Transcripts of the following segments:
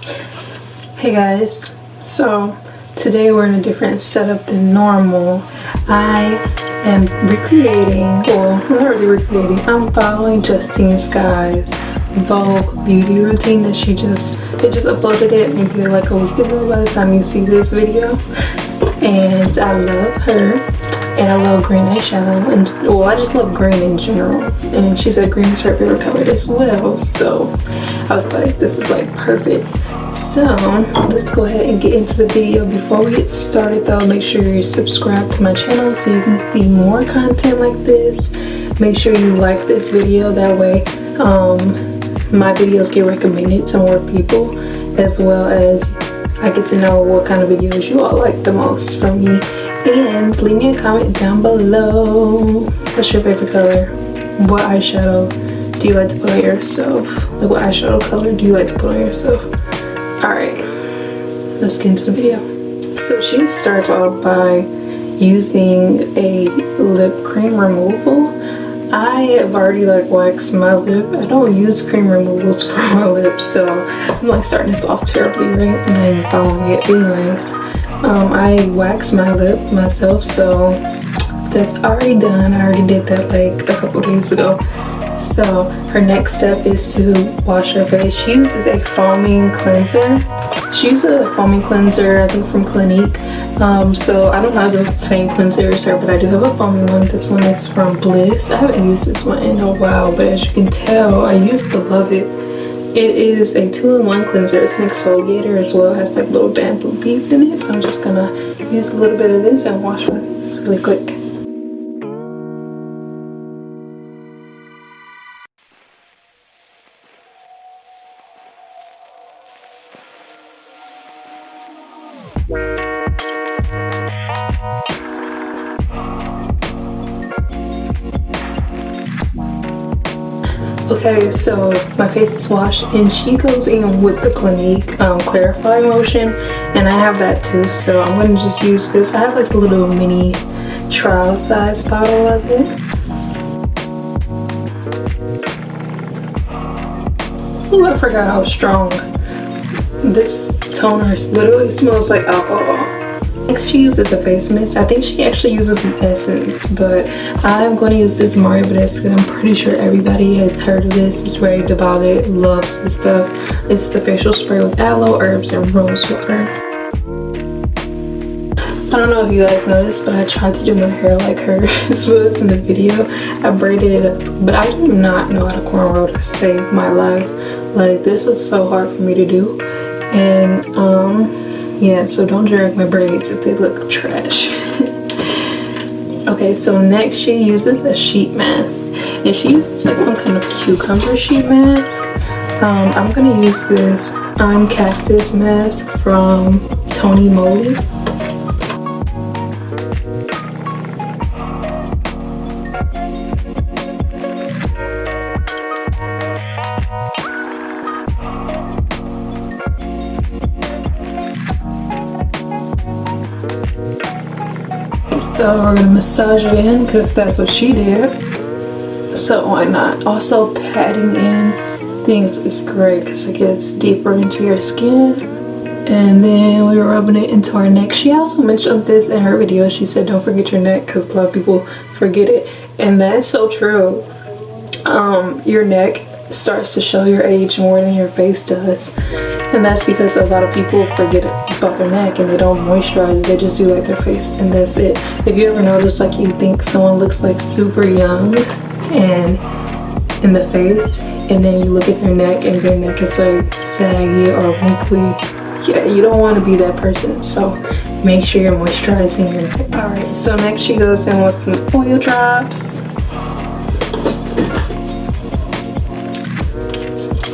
Hey guys, so today we're in a different setup than normal. I am recreating, well, not really recreating, I'm following Justine Skye's Vogue beauty routine that they just uploaded it maybe like a week ago by the time you see this video. And I love her, and I love green eyeshadow, and well, I just love green in general, and she said green is her favorite color as well, so I was like, this is like perfect. So let's go ahead and get into the video. Before we get started though, make sure you're subscribed to my channel so you can see more content like this. Make sure you like this video, that way my videos get recommended to more people, as well as I get to know what kind of videos you all like the most from me. And leave me a comment down below. What's your favorite color? What eyeshadow do you like to put on yourself? Like, what eyeshadow color do you like to put on yourself? Alright, let's get into the video. So she starts off by using a lip cream removal. I have already like waxed my lip. I don't use cream removals for my lips, so I'm like starting this off terribly, right? I'm not even following it. Anyways, I waxed my lip myself, so that's already done. I already did that like a couple days ago. So her next step is to wash her face. She uses a foaming cleanser. She uses a foaming cleanser, I think from Clinique. So I don't have the same cleanser as her, but I do have a foaming one. This one is from Bliss. I haven't used this one in a while, but as you can tell, I used to love it. It is a 2-in-1 cleanser. It's an exfoliator as well. It has like little bamboo beads in it. So I'm just gonna use a little bit of this and wash my face really quick. Okay, so my face is washed, and she goes in with the Clinique clarifying lotion, and I have that too, so I'm going to just use this. I have like a little mini trial size bottle of it. Ooh, I forgot how strong. This toner literally smells like alcohol. Next, she uses a face mist. I think she actually uses an essence, but I'm going to use this Mario Badescu. I'm pretty sure everybody has heard of this. It's raved about it, loves this stuff. It's the facial spray with aloe, herbs, and rose water. I don't know if you guys know this, but I tried to do my hair like her as well as in the video. I braided it up, but I do not know how to cornrow to save my life. Like, this was so hard for me to do, and yeah, so don't drag my braids if they look trash. Okay, so next she uses a sheet mask, and she uses like some kind of cucumber sheet mask. I'm gonna use this I'm Cactus mask from Tony Moly. So we're gonna massage it in because that's what she did. So why not? Also, patting in things is great because it gets deeper into your skin. And then we were rubbing it into our neck. She also mentioned this in her video. She said, don't forget your neck, because a lot of people forget it. And that's so true. Your neck starts to show your age more than your face does. And that's because a lot of people forget about their neck and they don't moisturize. They just do like their face, and that's it. If you ever notice, like, you think someone looks like super young and in the face, and then you look at their neck and their neck is like saggy or wrinkly, yeah, you don't want to be that person. So make sure you're moisturizing your neck. Alright, so next she goes in with some oil drops.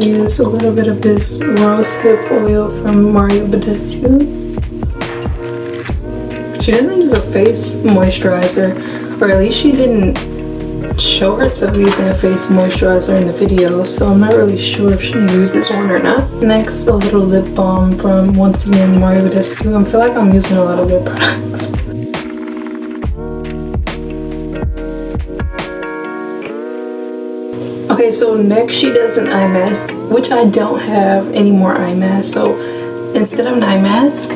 Use a little bit of this rose hip oil from Mario Badescu. She doesn't use a face moisturizer, or at least she didn't show herself using a face moisturizer in the video, so I'm not really sure if she uses one or not. Next, a little lip balm from, once again, Mario Badescu. I feel like I'm using a lot of lip products. Okay, so next she does an eye mask, which I don't have any more eye masks. So instead of an eye mask,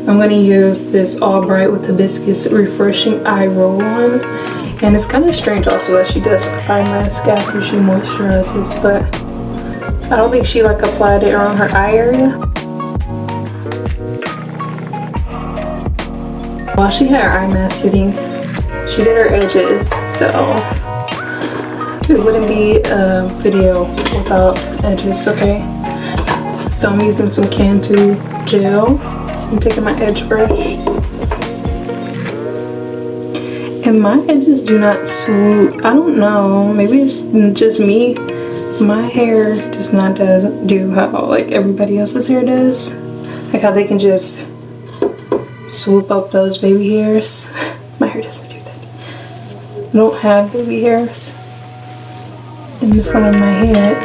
I'm going to use this All Bright with Hibiscus Refreshing Eye Roll-On. And it's kind of strange also that she does eye mask after she moisturizes, but I don't think she like applied it around her eye area. While she had her eye mask sitting, she did her edges, so it wouldn't be a video without edges, okay? So I'm using some Cantu gel. I'm taking my edge brush. And my edges do not swoop. I don't know, maybe it's just me. My hair does not do how like everybody else's hair does. Like how they can just swoop up those baby hairs. My hair doesn't do that. I don't have baby hairs in the front of my head.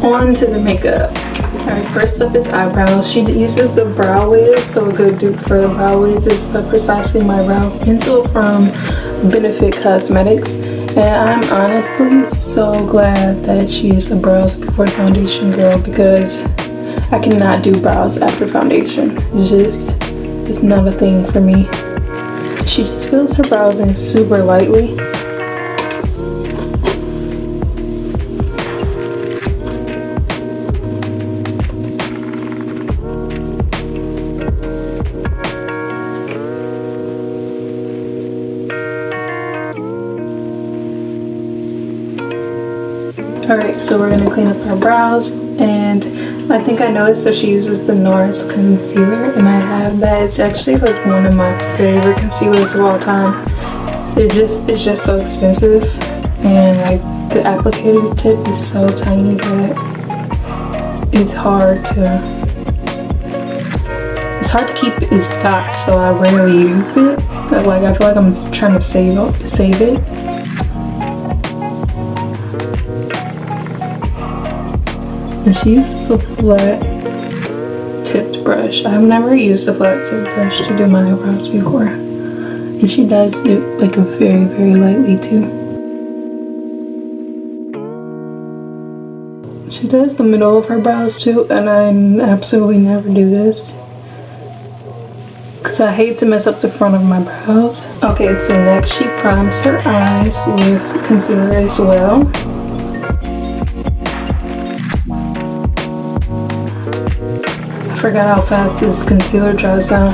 On to the makeup. Alright, first up is eyebrows. She uses the Brow Wiz, so a good dupe for the Brow Wiz is the Precisely My Brow Pencil from Benefit Cosmetics. And I'm honestly so glad that she is a brows before foundation girl, because I cannot do brows after foundation. It's not a thing for me. She just fills her brows in super lightly. Alright, so we're going to clean up our brows, and I think I noticed that she uses the NARS concealer, and I have that. It's actually like one of my favorite concealers of all time. It's just so expensive, and like the applicator tip is so tiny that it's hard to keep it stocked, so I rarely use it. But like I feel like I'm trying to save it. And she uses a flat tipped brush. I've never used a flat tipped brush to do my eyebrows before. And she does it like very, very lightly too. She does the middle of her brows too, and I absolutely never do this, because I hate to mess up the front of my brows. Okay, so next she primes her eyes with concealer as well. I forgot how fast this concealer dries down.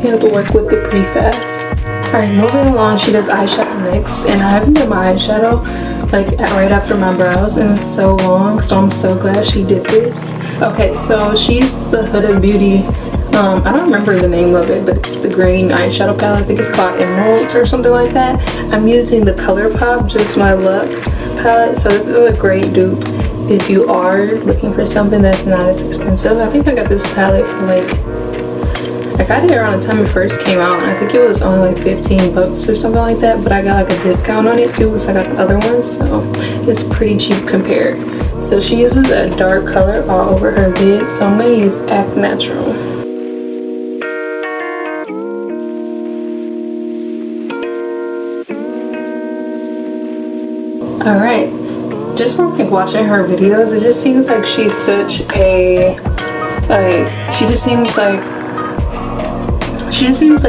You have to work with it pretty fast. Alright, moving along, she does eyeshadow next, and I haven't done my eyeshadow like right after my brows, and it's so long, so I'm so glad she did this. Okay, so she uses the Huda Beauty, I don't remember the name of it, but it's the green eyeshadow palette. I think it's called Emeralds or something like that. I'm using the ColourPop Just My Luck palette, so this is a great dupe if you are looking for something that's not as expensive. I think I got this palette for like, I got it around the time it first came out, and I think it was only like 15 bucks or something like that, but I got like a discount on it too, because I got the other ones, so it's pretty cheap compared. So she uses a dark color all over her lid, so I'm going to use Act Natural. Alright, just from like watching her videos, it just seems like she's such a, she just seems like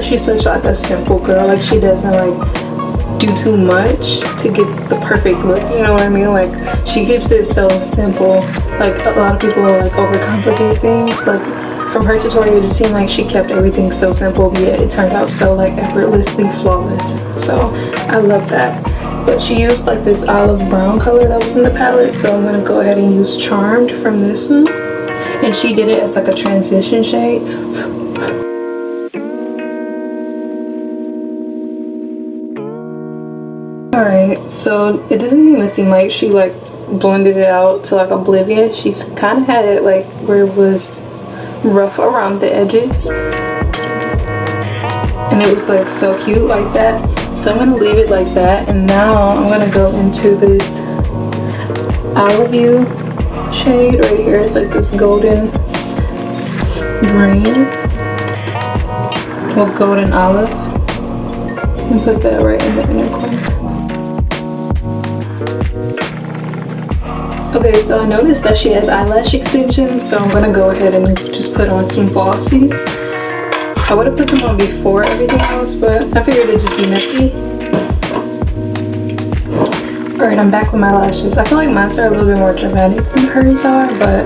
she's such like a simple girl. Like she doesn't like do too much to get the perfect look, you know what I mean? Like she keeps it so simple. Like a lot of people like overcomplicate things. Like from her tutorial, it just seemed like she kept everything so simple, but yet it turned out so like effortlessly flawless. So I love that. But she used like this olive brown color that was in the palette, so I'm gonna go ahead and use Charmed from this one. And she did it as like a transition shade. Alright, so it doesn't even seem like she like blended it out to like oblivion. She's kind of had it like where it was rough around the edges. And and it was like so cute like that. So I'm gonna leave it like that, and now I'm gonna go into this Olive You shade right here. It's like this golden green, well, golden olive, and put that right in the inner corner. Okay, so I noticed that she has eyelash extensions, so I'm gonna go ahead and just put on some falsies. I would have put them on before everything else, but I figured it'd just be messy. Alright, I'm back with my lashes. I feel like mine are a little bit more dramatic than hers are, but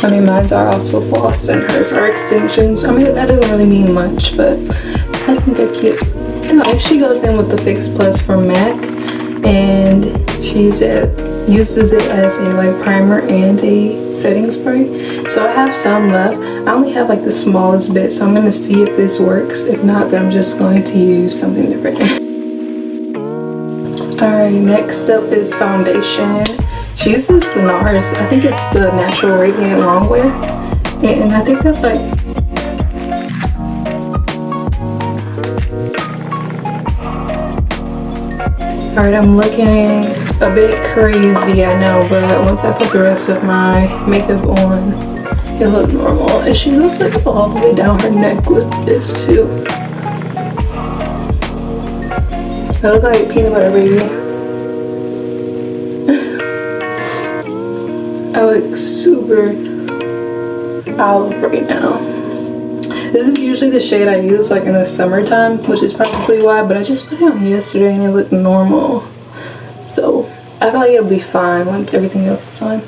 I mean, mine are also false and hers are extensions. I mean, that doesn't really mean much, but I think they're cute. So next she goes in with the Fix Plus from MAC, and she uses it as a like primer and a setting spray. So I have some left. I only have like the smallest bit, so I'm gonna see if this works. If not, then I'm just going to use something different. Alright, next up is foundation. She uses the NARS, I think it's the Natural Radiant Longwear, and I think that's like, alright, I'm looking a bit crazy, I know, but once I put the rest of my makeup on, it looked normal. And she goes like all the way down her neck with this too. I look like peanut butter baby. I look super olive right now. This is usually the shade I use like in the summertime, which is probably why, but I just put it on yesterday and it looked normal. So I feel like it'll be fine once everything else is on.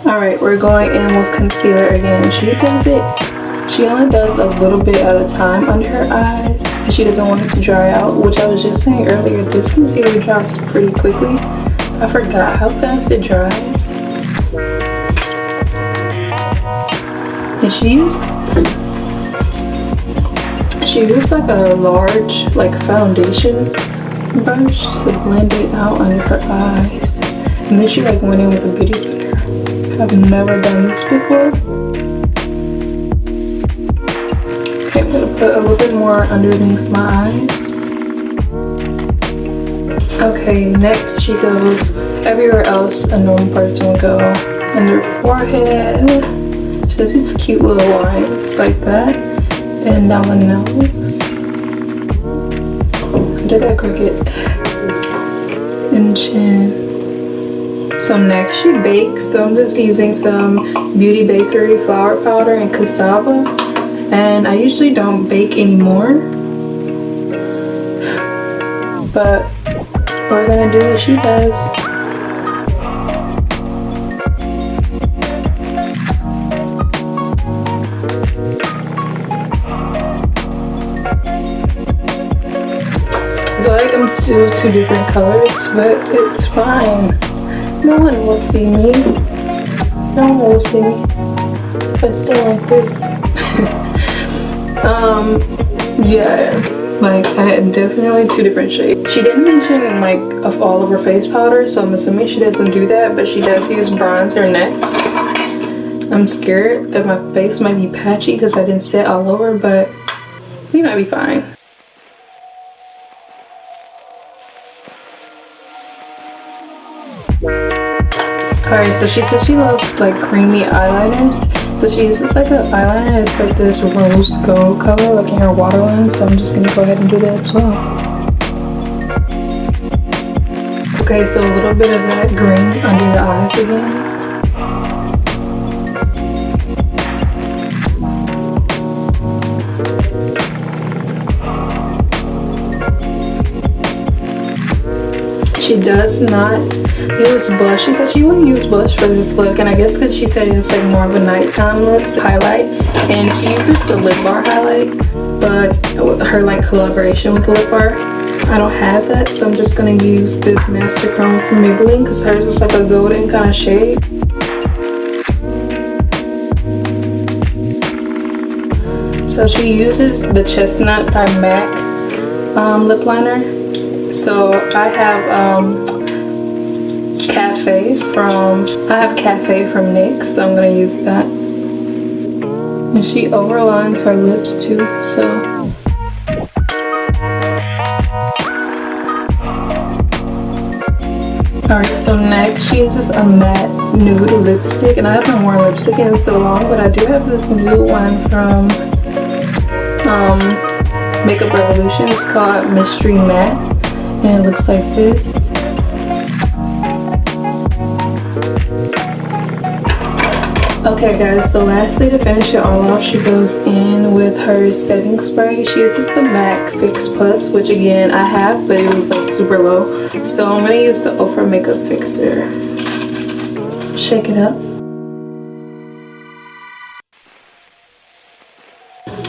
Alright, we're going in with concealer again. She only does a little bit at a time under her eyes, and she doesn't want it to dry out, which I was just saying earlier, this concealer dries pretty quickly. I forgot how fast it dries. And she used like a large like foundation brush to blend it out under her eyes, and then she like went in with a beauty blender. I've never done this before. Okay, I'm gonna put a little bit more underneath my eyes. Okay, next she goes everywhere else a normal person would go. Under her forehead, she has these cute little lines like that, and down the nose. I did that crooked. And chin. So next she bakes, so I'm just using some Beauty Bakery flour powder and cassava, and I usually don't bake anymore, but we're gonna do what she does. I feel like I'm still two different colors, but it's fine. No one will see me. No one will see me if I stay like this. Yeah, like I am definitely two different shades. She didn't mention like of all of her face powder, so I'm assuming she doesn't do that, but she does use bronzer next. I'm scared that my face might be patchy because I didn't set all over, but we might be fine. Alright, so she says she loves like creamy eyeliners. So she uses like an eyeliner that's like this rose gold color, like in her waterline. So I'm just gonna go ahead and do that as well. Okay, so a little bit of that green under the eyes again. She does not use blush. She said she wouldn't use blush for this look, and I guess because she said it was like more of a nighttime look to highlight, and she uses the lip bar highlight, but her like collaboration with the lip bar, I don't have that, so I'm just gonna use this Master Chrome from Maybelline because hers was like a golden kind of shade. So she uses the Chestnut by MAC lip liner. So I have Cafe from NYX, so I'm gonna use that. And she overlines her lips too, so Alright, so next she uses a matte nude lipstick, and I haven't worn lipstick in so long, but I do have this new one from Makeup Revolution. It's called Mystery Matte, and it looks like this. Okay guys, so lastly, to finish it all off, she goes in with her setting spray. She uses the MAC Fix Plus, which again I have, but it was like super low. So I'm going to use the Ofra Makeup Fixer. Shake it up.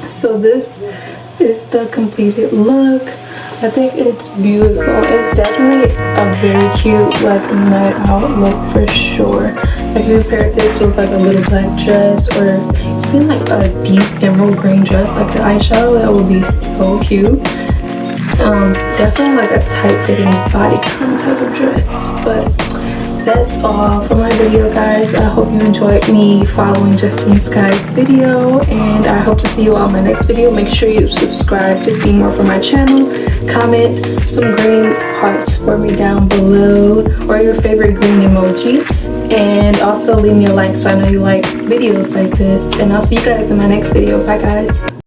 So this is the completed look. I think it's beautiful. It's definitely a very cute like night out look for sure. Like if you paired this with like a little black dress, or even like a deep emerald green dress, like an eyeshadow, that would be so cute. Definitely like a tight-fitting bodycon type of dress. But that's all for my video, guys. I hope you enjoyed me following Justine Skye's video, and I hope to see you all in my next video. Make sure you subscribe to see more from my channel. Comment some green hearts for me down below, or your favorite green emoji, and also leave me a like so I know you like videos like this. And I'll see you guys in my next video. Bye guys.